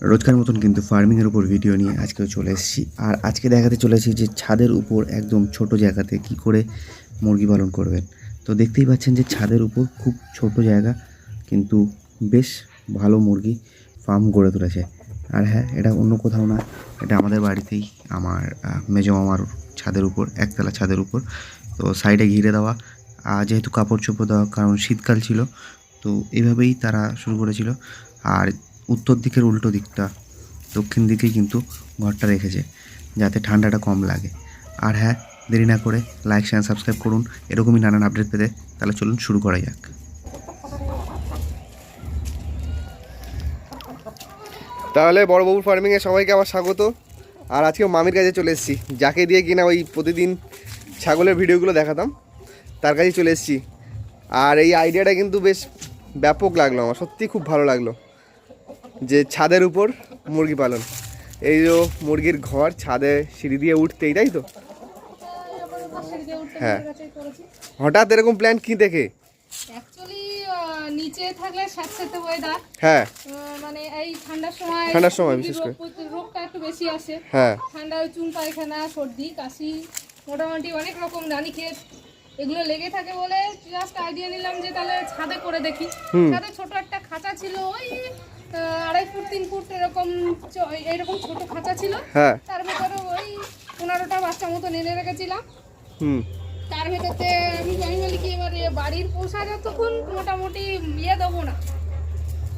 রোজকার মতন কিন্তু ফার্মিংয়ের উপর ভিডিও নিয়ে আজকেও চলে এসেছি। আর আজকে দেখাতে চলেছি যে ছাদের উপর একদম ছোট জায়গাতে কি করে মুরগি পালন করবেন। তো দেখতেই পাচ্ছেন যে ছাদের উপর খুব ছোট জায়গা, কিন্তু বেশ ভালো মুরগি ফার্ম গড়ে তুলেছে। আর হ্যাঁ, এটা অন্য কোথাও না, এটা আমাদের বাড়িতেই, আমার মেজো মামার ছাদের উপর, একতলা ছাদের উপর। তো সাইডে ঘিরে দেওয়া, যেহেতু কাপড় চোপড় দেওয়া, কারণ শীতকাল ছিল, তো এইভাবেই তারা শুরু করেছিল। আর উত্তর দিকের উল্টো দিকটা, দক্ষিণ দিকেই কিন্তু ঘরটা রেখেছে, যাতে ঠান্ডাটা কম লাগে। আর হ্যাঁ, দেরি না করে লাইক শেয়ার সাবস্ক্রাইব করুন এরকমই নানান আপডেট পেতে। তাহলে চলুন শুরু করা যাক। তাহলে বড়বাবুর ফার্মিংয়ে সবাইকে আমার স্বাগত। আর আজকে মামির কাছে চলে এসেছি, যাকে দিয়ে কিনা ওই প্রতিদিন ছাগলের ভিডিওগুলো দেখাতাম, তার কাছেই চলে এসেছি। আর এই আইডিয়াটা কিন্তু বেশ ব্যাপক লাগলো আমার, সত্যি খুব ভালো লাগলো যে ছাদের উপর মুরগি পালন। এই যে মুরগির ঘর, ছাদে সিঁড়ি দিয়ে উঠতেই, তাই তো? হ্যাঁ, হঠাৎ এরকম প্ল্যান কি দেখে? অ্যাকচুয়ালি নিচে থাকলে স্যাঁতস্যাঁতে ওয়েদার, হ্যাঁ, মানে এই ঠান্ডার সময় বিশেষ করে রোগটা একটু বেশি আসে। হ্যাঁ, ঠান্ডায় চুন পায়খানা, সর্দি, কাশি, মোটামুটি অনেক রকম রানীক্ষেত এগুলো লেগে থাকে বলে জাস্ট আইডিয়া নিলাম যে তাহলে ছাদে করে দেখি। ছাদে ছোট একটা খাঁচা ছিল, ওই 2.5 ফুট 3 ফুট এরকম এইরকম ছোট খাঁচা ছিল। হ্যাঁ, তার ভেতরে ওই 15টা বাচ্চা মতো এনে রেখেছিলাম। তার ভেতরতে আমি বলি কি, এবারে বাড়ির পোষা যতক্ষণ মোটামুটি দেবো না,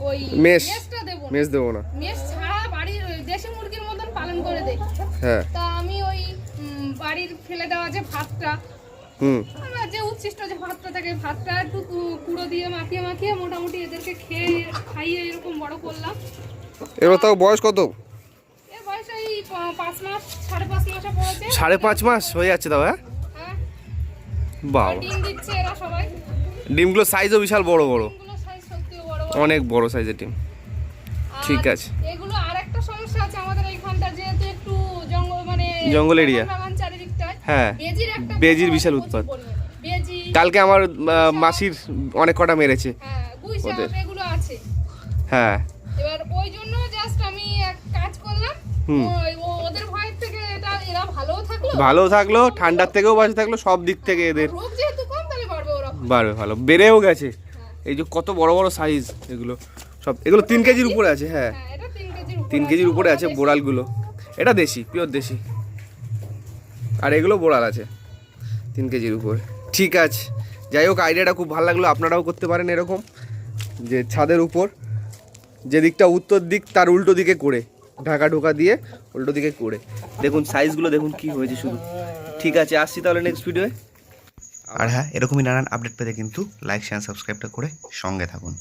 ওই মেসটা দেবো, মেস দেবো না, মেস ছাড়া বাড়ির দেশি মুরগির মতন পালন করে দেই। হ্যাঁ, তা আমি ওই বাড়ির ফেলে দেওয়া যে ভাতটা, আমার যে উচ্ছিষ্ট যে ভাতটা থাকে, ভাতটা একটু কুড়ো দিয়ে মাখিয়ে মোটামুটি এদেরকে খাইয়ে এরকম বড় করলাম। এবার তাও বয়স কত? এর বয়স এই 5 মাস, 5.5 মাসে পড়েছে। 5.5 মাস হয়ে যাচ্ছে তাও? হ্যাঁ, বাবা, ডিম দিচ্ছে এরা সবাই। ডিমগুলো সাইজও বিশাল বড় বড়, ডিমগুলো সাইজ সত্যি বড় বড়, অনেক বড় সাইজের ডিম। ঠিক আছে, এগুলো আরেকটা সমস্যা আছে আমাদের এইখানটা, যেহেতু একটু জঙ্গল, মানে জঙ্গল এরিয়া, বাগান চারিদিকটায়। হ্যাঁ, বেজির বিশাল উৎপাত। বেজি, কালকে আমার মাসির অনেক কটা মেরেছে। হ্যাঁ, গুইসাপ এগুলো আছে। হ্যাঁ, এবার ওই জন্য জাস্ট আমি এক কাজ করলাম, ওদের ভয় থেকে এরা ভালো থাকলো, ঠান্ডার থেকেও বাঁচে থাকলো, সব দিক থেকে এদের রোগ যেহেতু কম, তাহলে বাড়বে ভালো, বেড়েও গেছে। এই যে কত বড় বড় সাইজ, এগুলো সব, এগুলো 3 কেজির উপরে আছে। হ্যাঁ, এটা 3 কেজির উপরে আছে বোড়ালগুলো। এটা দেশি, পিওর দেশি। আর এগুলো বোড়াল আছে 3 কেজির উপরে। ঠিক আছে, যাই হোক, আইডিয়াটা খুব ভালো লাগলো। আপনারাও করতে পারেন এরকম, যে ছাদের উপর যে দিকটা উত্তর দিক, তার উল্টো দিকে করে ঢাকা দিয়ে উল্টো দিকে করে দেখুন, সাইজগুলো দেখুন কি হয়েছে শুধু। ঠিক আছে, আসছি তাহলে নেক্সট ভিডিওয়ে। আর হ্যাঁ, এরকমই নানান আপডেট পেতে কিন্তু লাইক শেয়ার সাবস্ক্রাইবটা করে সঙ্গে থাকুন।